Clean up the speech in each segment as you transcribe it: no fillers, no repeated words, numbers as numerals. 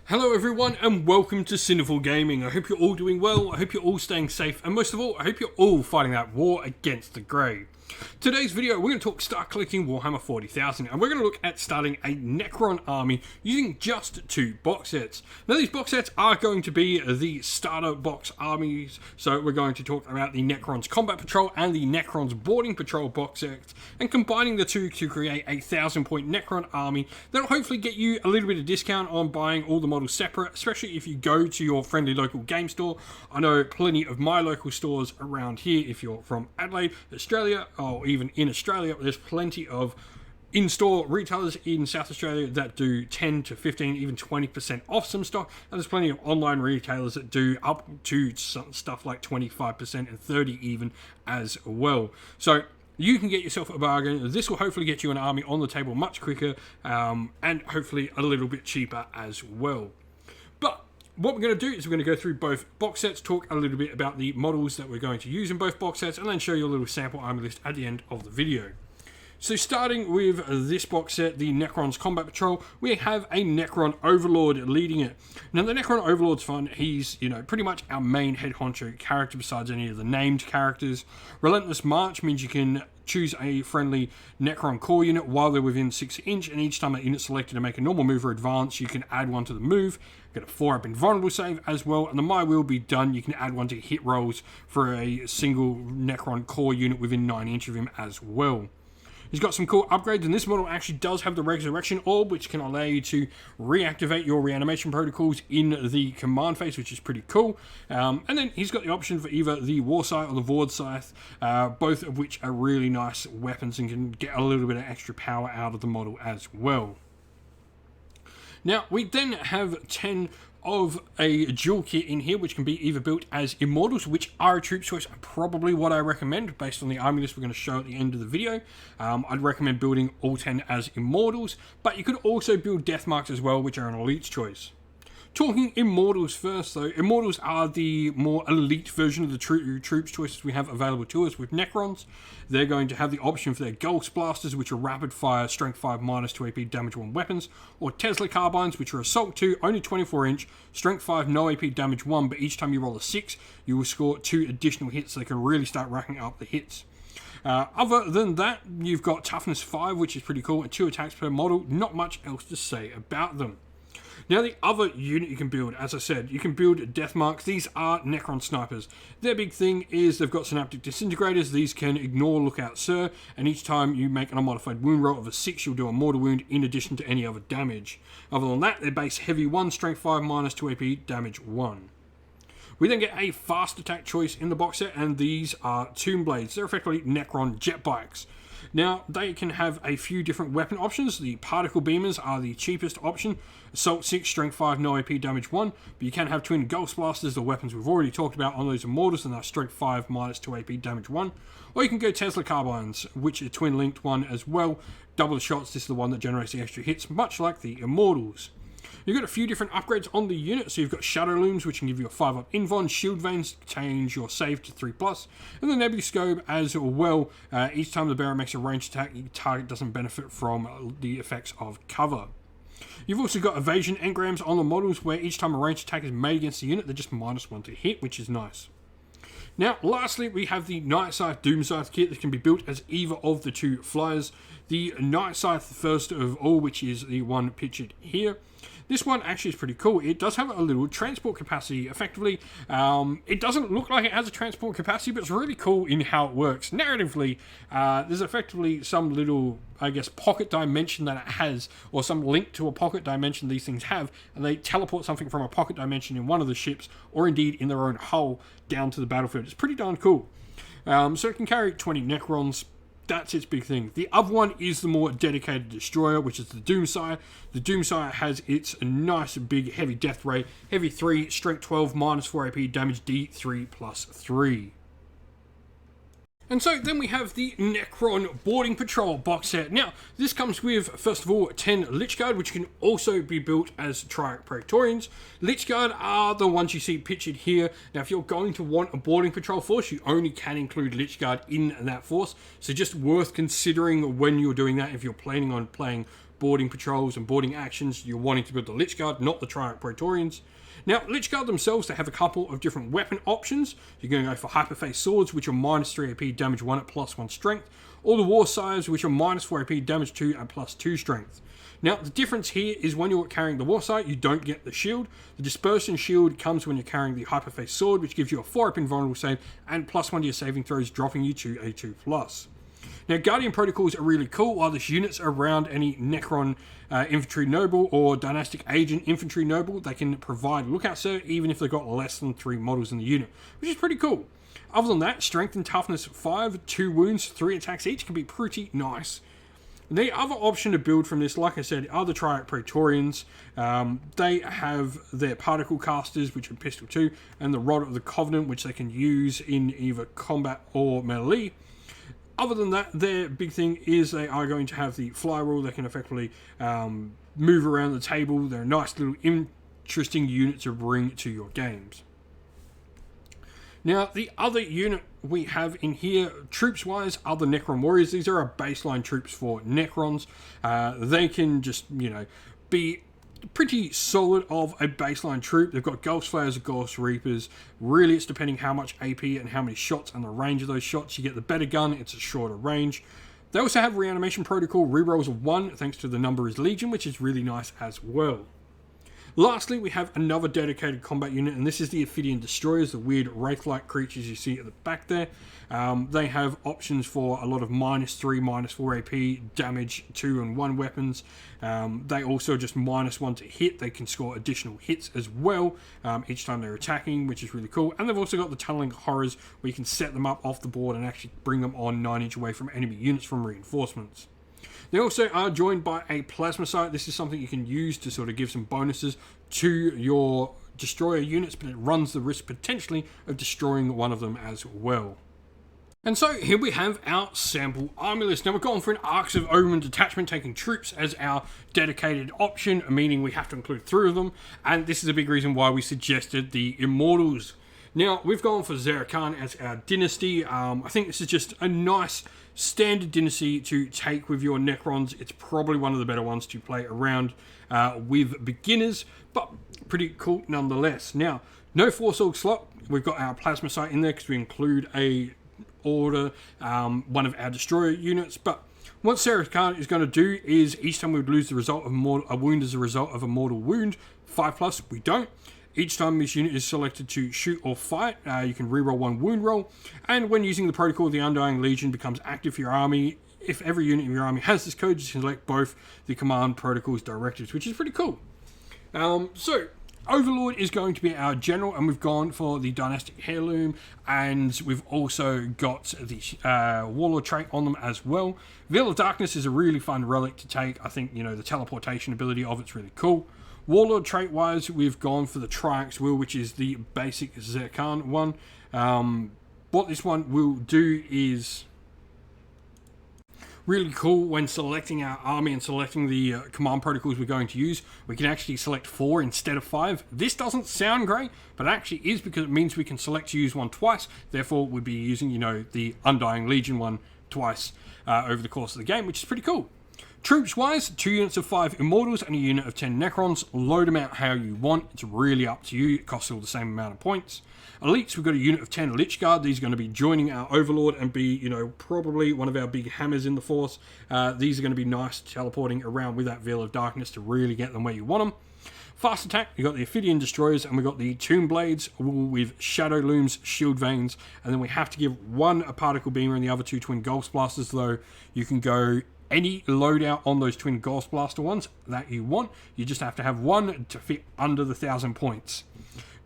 Hello everyone and welcome to Sinful Gaming. I hope you're all doing well, I hope you're all staying safe, and most of all, I hope you're all fighting that war against the grey. Today's video, we're going to start collecting Warhammer 40,000, and we're going to look at starting a Necron army using just 2 box sets. Now these box sets are going to be the starter box armies, so we're going to talk about the Necron's Combat Patrol and the Necron's Boarding Patrol box sets, and combining the two to create a 1,000-point Necron army that'll hopefully get you a little bit of discount on buying all the models separate, especially if you go to your friendly local game store. I know plenty of my local stores around here, if you're from Adelaide, Australia, or even in Australia, there's plenty of in-store retailers in South Australia that do 10 to 15, even 20% off some stock, and there's plenty of online retailers that do up to stuff like 25% and 30 even as well. So you can get yourself a bargain. This will hopefully get you an army on the table much quicker, and hopefully a little bit cheaper as well. But what we're going to do is we're going to go through both box sets, talk a little bit about the models that we're going to use in both box sets, and then show you a little sample army list at the end of the video. So starting with this box set, the Necron's Combat Patrol, we have a Necron Overlord leading it. Now the Necron Overlord's fun. He's, pretty much our main head honcho character besides any of the named characters. Relentless March means you can choose a friendly Necron core unit while they're within 6 inch, and each time that unit's selected to make a normal move or advance, you can add one to the move. Get a 4-up invulnerable save as well, and the My Will Be Done, you can add one to hit rolls for a single Necron core unit within 9 inch of him as well. He's got some cool upgrades, and this model actually does have the Resurrection Orb, which can allow you to reactivate your reanimation protocols in the command phase, which is pretty cool. And then he's got the option for either the War Scythe or the Vord Scythe, both of which are really nice weapons and can get a little bit of extra power out of the model as well. Now, we then have 10 of a dual kit in here, which can be either built as Immortals, which are a troop choice, probably what I recommend based on the army list we're going to show at the end of the video. I'd recommend building all 10 as Immortals, but you could also build Death Marks as well, which are an Elite's choice. Talking Immortals first though, Immortals are the more elite version of the troops choices we have available to us with Necrons. They're going to have the option for their Ghost Blasters, which are rapid fire, strength 5 minus 2 AP, damage 1 weapons, or Tesla Carbines, which are Assault 2, only 24 inch, strength 5, no AP, damage 1, but each time you roll a 6, you will score 2 additional hits, so they can really start racking up the hits. Other than that, you've got Toughness 5, which is pretty cool, and 2 attacks per model. Not much else to say about them. Now the other unit you can build, as I said, you can build Death Marks. These are Necron Snipers. Their big thing is they've got Synaptic Disintegrators. These can ignore Lookout Sir, and each time you make an unmodified wound roll of a 6, you'll do a mortal wound in addition to any other damage. Other than that, they're base Heavy 1, Strength 5 minus 2 AP, damage 1. We then get a fast attack choice in the box set, and these are Tomb Blades. They're effectively Necron jet bikes. Now, they can have a few different weapon options. The Particle Beamers are the cheapest option. Assault 6, Strength 5, no AP, damage 1. But you can have Twin Ghost Blasters, the weapons we've already talked about on those Immortals, and they're Strength 5, minus 2 AP, damage 1. Or you can go Tesla Carbines, which is a Twin Linked one as well. Double the shots, this is the one that generates the extra hits, much like the Immortals. You've got a few different upgrades on the unit, so you've got Shadow Looms, which can give you a 5-up invuln, Shield Veins, change your save to 3+, and the Nebula Scope as well. Each time the bearer makes a ranged attack, your target doesn't benefit from the effects of cover. You've also got Evasion Engrams on the models, where each time a ranged attack is made against the unit, they're just -1 to hit, which is nice. Now, lastly, we have the Night Scythe Doom Scythe kit that can be built as either of the 2 flyers. The Night Scythe, first of all, which is the one pictured here. This one actually is pretty cool. It does have a little transport capacity, effectively. It doesn't look like it has a transport capacity, but it's really cool in how it works. Narratively, there's effectively some little, I guess, pocket dimension that it has, or some link to a pocket dimension these things have, and they teleport something from a pocket dimension in one of the ships, or indeed in their own hull, down to the battlefield. It's pretty darn cool. So it can carry 20 Necrons. That's its big thing. The other one is the more dedicated destroyer, which is the Doomsire. The Doomsire has its nice big heavy death ray, heavy 3, strength 12, minus 4 AP, damage D3 plus 3. And so then we have the Necron Boarding Patrol box set. Now, this comes with, first of all, 10 Lich Guard, which can also be built as Triarch Praetorians. Lich Guard are the ones you see pictured here. Now, if you're going to want a Boarding Patrol force, you only can include Lich Guard in that force. So just worth considering when you're doing that if you're planning on playing boarding patrols and boarding actions, you're wanting to build the Lich Guard, not the Triarch Praetorians. Now, Lich Guard themselves, they have a couple of different weapon options. You're going to go for Hyperface Swords, which are -3 AP, damage 1 at +1 strength, or the War Scythes, which are -4 AP, damage 2 at +2 strength. Now, the difference here is when you're carrying the War Scythe, you don't get the shield. The Dispersion shield comes when you're carrying the Hyperface Sword, which gives you a 4 up invulnerable save and +1 to your saving throws, dropping you to a 2+. Now, Guardian Protocols are really cool. While there's units around any Necron Infantry Noble or Dynastic Agent Infantry Noble, they can provide Lookout Sir even if they've got less than 3 models in the unit, which is pretty cool. Other than that, Strength and Toughness 5, 2 wounds, 3 attacks each can be pretty nice. The other option to build from this, like I said, are the Triarch Praetorians. They have their Particle Casters, which are Pistol 2, and the Rod of the Covenant, which they can use in either combat or melee. Other than that, their big thing is they are going to have the Fly Rule. They can effectively move around the table. They're a nice little interesting unit to bring to your games. Now, the other unit we have in here, troops-wise, are the Necron Warriors. These are our baseline troops for Necrons. They can just, be pretty solid of a baseline troop. They've got Ghost Flayers, Ghost Reapers. Really, it's depending how much AP and how many shots and the range of those shots. You get the better gun, it's a shorter range. They also have Reanimation Protocol, rerolls of 1, thanks to the number is Legion, which is really nice as well. Lastly, we have another dedicated combat unit, and this is the Ophidian Destroyers, the weird wraith-like creatures you see at the back there. They have options for a lot of -3, -4 AP, damage 2 and 1 weapons. They also just -1 to hit. They can score additional hits as well each time they're attacking, which is really cool. And they've also got the Tunneling Horrors, where you can set them up off the board and actually bring them on 9 inch away from enemy units from reinforcements. They also are joined by a Plasma Sight. This is something you can use to sort of give some bonuses to your destroyer units, but it runs the risk potentially of destroying one of them as well. And so here we have our sample army list. Now we're going for an Arcs of Omen detachment, taking troops as our dedicated option, meaning we have to include 3 of them. And this is a big reason why we suggested the Immortals. Now, we've gone for Zerkan as our dynasty. I think this is just a nice standard dynasty to take with your Necrons. It's probably one of the better ones to play around with beginners, but pretty cool nonetheless. Now, no Force Org slot. We've got our Plasma Sight in there because we include a order, one of our destroyer units, but what Zerkan is going to do is each time we would lose the result of a wound as a result of a mortal wound, 5+, we don't. Each time this unit is selected to shoot or fight, you can reroll 1 wound roll. And when using the protocol, the Undying Legion becomes active for your army. If every unit in your army has this code, you can select both the command protocol's directives, which is pretty cool. So, Overlord is going to be our general, and we've gone for the Dynastic Heirloom, and we've also got the Warlord trait on them as well. Veil of Darkness is a really fun relic to take. I think, the teleportation ability of it's really cool. Warlord trait-wise, we've gone for the Triarch's Will, which is the basic Zerkan one. What this one will do is really cool when selecting our army and selecting the command protocols we're going to use. We can actually select 4 instead of 5. This doesn't sound great, but it actually is because it means we can select to use one twice. Therefore, we'd be using, the Undying Legion one twice over the course of the game, which is pretty cool. Troops-wise, 2 units of 5 Immortals and a unit of 10 Necrons. Load them out how you want. It's really up to you. It costs all the same amount of points. Elites, we've got a unit of 10 Lich Guard. These are going to be joining our Overlord and be, probably one of our big hammers in the Force. These are going to be nice teleporting around with that Veil of Darkness to really get them where you want them. Fast attack, we've got the Ophidian Destroyers, and we've got the Tomb Blades with Shadow Looms, Shield Veins, and then we have to give one a Particle Beamer and the other 2 Twin Ghost Blasters, though you can go any loadout on those Twin Ghost Blaster ones that you want. You just have to have one to fit under the 1,000 points.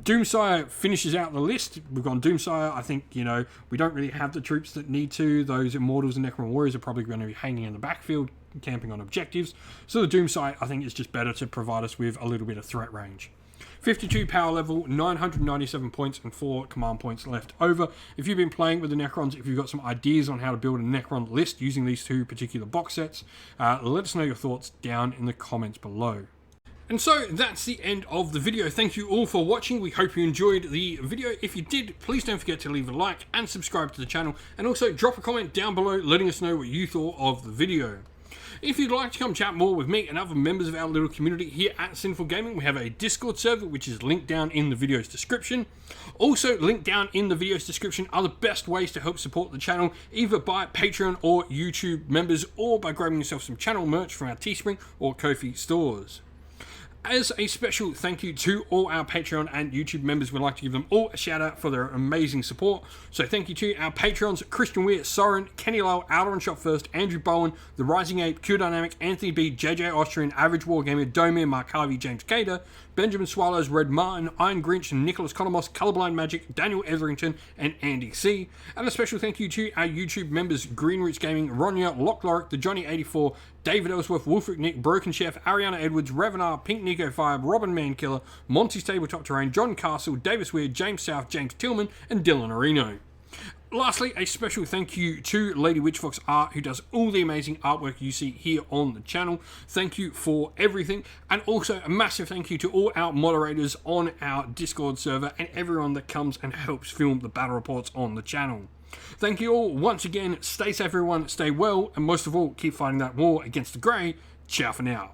Doomsire finishes out the list. We've gone Doomsire. I think, we don't really have the troops that need to. Those Immortals and Necron Warriors are probably going to be hanging in the backfield, camping on objectives. So the Doomsire, I think, is just better to provide us with a little bit of threat range. 52 power level, 997 points, and 4 command points left over. If you've been playing with the Necrons, if you've got some ideas on how to build a Necron list using these 2 particular box sets, let us know your thoughts down in the comments below. And so that's the end of the video. Thank you all for watching. We hope you enjoyed the video. If you did, please don't forget to leave a like and subscribe to the channel, and also drop a comment down below letting us know what you thought of the video. If you'd like to come chat more with me and other members of our little community here at Sinful Gaming, we have a Discord server which is linked down in the video's description. Also linked down in the video's description are the best ways to help support the channel, either by Patreon or YouTube members, or by grabbing yourself some channel merch from our Teespring or Ko-fi stores. As a special thank you to all our Patreon and YouTube members, we'd like to give them all a shout out for their amazing support. So thank you to our Patreons, Christian Weir, Soren, Kenny Lowell, Outer and Shot First, Andrew Bowen, The Rising Ape, Q Dynamic, Anthony B, JJ Austrian, Average Wargamer, Domir, Mark Harvey, James Cater, Benjamin Swallows, Red Martin, Iron Grinch, Nicholas Conomos, Colorblind Magic, Daniel Etherington, and Andy C. And a special thank you to our YouTube members, Green Roots Gaming, Ronya, Lockloric, The Johnny84, David Ellsworth, Wolfric Nick, Broken Chef, Ariana Edwards, Revenar, Pink Nico 5, Robin Mankiller, Monty's Tabletop Terrain, John Castle, Davis Weir, James South, James Tillman, and Dylan Areno. Lastly, a special thank you to Lady Witchfox Art, who does all the amazing artwork you see here on the channel. Thank you for everything. And also a massive thank you to all our moderators on our Discord server and everyone that comes and helps film the battle reports on the channel. Thank you all once again. Stay safe, everyone. Stay well. And most of all, keep fighting that war against the Grey. Ciao for now.